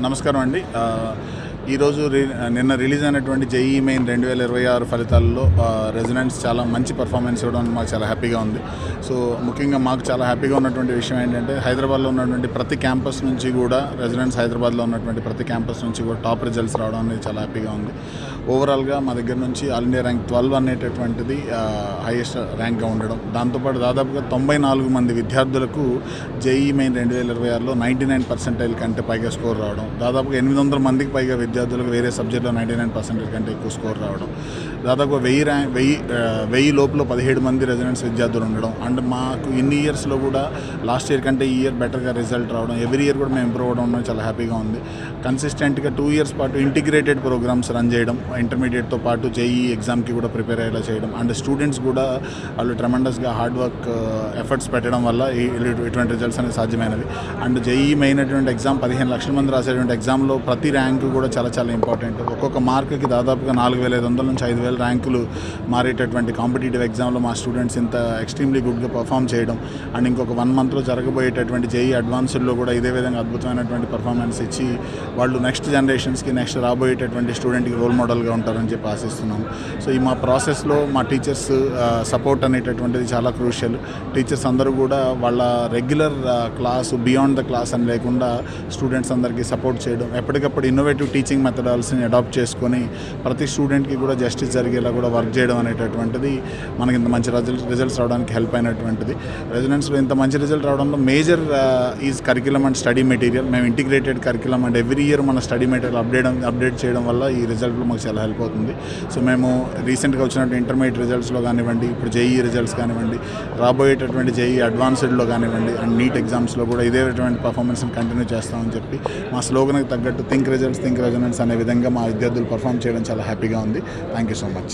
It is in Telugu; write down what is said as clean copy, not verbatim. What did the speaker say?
నమస్కారం అండి. ఈరోజు నిన్న రిలీజ్ అయినటువంటి జేఈఈ మెయిన్ 2026 ఫలితాల్లో రెసిడెంట్స్ చాలా మంచి పర్ఫార్మెన్స్ ఇవ్వడం మాకు చాలా హ్యాపీగా ఉంది. సో ముఖ్యంగా మాకు చాలా హ్యాపీగా ఉన్నటువంటి విషయం ఏంటంటే హైదరాబాద్లో ఉన్నటువంటి ప్రతి క్యాంపస్ నుంచి కూడా రెసిడెంట్స్ హైదరాబాద్లో ఉన్నటువంటి ప్రతి క్యాంపస్ నుంచి కూడా టాప్ రిజల్ట్స్ రావడం అనేది చాలా హ్యాపీగా ఉంది. ఓవరాల్గా మా దగ్గర నుంచి ఆల్ ఇండియా ర్యాంక్ 12 అనేటటువంటిది హైయెస్ట్ ర్యాంక్గా ఉండడం, దాంతోపాటు దాదాపుగా 94 మంది విద్యార్థులకు జేఈఈ మెయిన్ 2026లో 99% కంటే పైగా స్కోర్ రావడం, దాదాపుగా 800 మందికి పైగా విద్యార్థులకు వేరే సబ్జెక్టులో 99% కంటే ఎక్కువ స్కోర్ రావడం, దాదాపు 1000 లోపల 17 మంది రెసిడెంట్స్ విద్యార్థులు ఉండడం. అండ్ మాకు ఇన్ని ఇయర్స్లో కూడా లాస్ట్ ఇయర్ కంటే ఈ ఇయర్ బెటర్గా రిజల్ట్ రావడం, ఎవ్రీ ఇయర్ కూడా మేము ఇంప్రూవ్ అవ్వడం చాలా హ్యాపీగా ఉంది. కన్సిస్టెంట్గా 2 ఇయర్స్ పాటు ఇంటిగ్రేటెడ్ ప్రోగ్రామ్స్ రన్ చేయడం, ఇంటర్మీడియట్తో పాటు జేఈఈ ఎగ్జామ్కి కూడా ప్రిపేర్ అయ్యేలా చేయడం, అండ్ స్టూడెంట్స్ కూడా వాళ్ళు ట్రెమెండస్గా హార్డ్ వర్క్ ఎఫర్ట్స్ పెట్టడం వల్ల ఇటువంటి రిజల్ట్స్ అనేది సాధ్యమైనవి. అండ్ జేఈఈ మెయిన్ అటువంటి ఎగ్జామ్ 15 లక్షల మంది రాసేటువంటి ఎగ్జామ్లో ప్రతి ర్యాంకు కూడా చాలా చాలా ఇంపార్టెంట్. ఒక్కొక్క మార్కుకి దాదాపుగా 4500 నుంచి 5000 ర్యాంకులు మారేటటువంటి కాంపిటేటివ్ ఎగ్జామ్లో మా స్టూడెంట్స్ ఇంత ఎక్స్ట్రీమ్లీ గుడ్గా పర్ఫామ్ చేయడం, అండ్ ఇంకొక 1 మంత్లో జరగబోయేటటువంటి జేఈఈ అడ్వాన్స్డ్లో కూడా ఇదే విధంగా అద్భుతమైనటువంటి పర్ఫార్మెన్స్ ఇచ్చి వాళ్ళు నెక్స్ట్ జనరేషన్స్కి, నెక్స్ట్ రాబోయేటటువంటి స్టూడెంట్కి రోల్ మోడల్గా ఉంటారని చెప్పి ఆశిస్తున్నాము. సో ఈ మా ప్రాసెస్లో మా టీచర్స్ సపోర్ట్ అనేటటువంటిది చాలా క్రూషియల్. టీచర్స్ అందరూ కూడా వాళ్ళ regular class beyond the class అని లేకుండా స్టూడెంట్స్ అందరికీ సపోర్ట్ చేయడం, ఎప్పటికప్పుడు ఇన్నోవేటివ్ టీచింగ్ మెథడాల్స్ని అడాప్ట్ చేసుకొని ప్రతి స్టూడెంట్కి కూడా జస్టిస్ జరిగేలా కూడా వర్క్ చేయడం అనేటటువంటిది మనకి ఇంత మంచి రిజల్ట్స్ రావడానికి హెల్ప్ అయినటువంటిది. రెసిడెంట్స్లో ఇంత మంచి రిజల్ట్ రావడంలో major is curriculum and study material. మేము integrated curriculum and every year మన స్టడీ మెటీరియల్ అప్డేట్ చేయడం వల్ల ఈ రిజల్ట్లో మాకు చాలా హెల్ప్ అవుతుంది. సో మేము రీసెంట్గా వచ్చినట్టు ఇంటర్మీడియట్ రిజల్ట్స్లో కానివ్వండి, ఇప్పుడు జేఈఈ రిజల్ట్స్ కానివ్వండి, రాబోయేటటువంటి జేఈఈ అడ్వాన్స్డ్లో కానివ్వండి, అండ్ నీట్ ఎగ్జామ్స్లో కూడా ఇదేటువంటి పర్ఫార్మెన్స్ని కంటిన్యూ చేస్తామని చెప్పి మా స్లోగన్కి తగ్గట్టు థింక్ రిజల్ట్స్ థింక్ రెజనెంట్స్ అనే విధంగా మా విద్యార్థులు పర్ఫామ్ చేయడం చాలా హ్యాపీగా ఉంది. Thank you so much.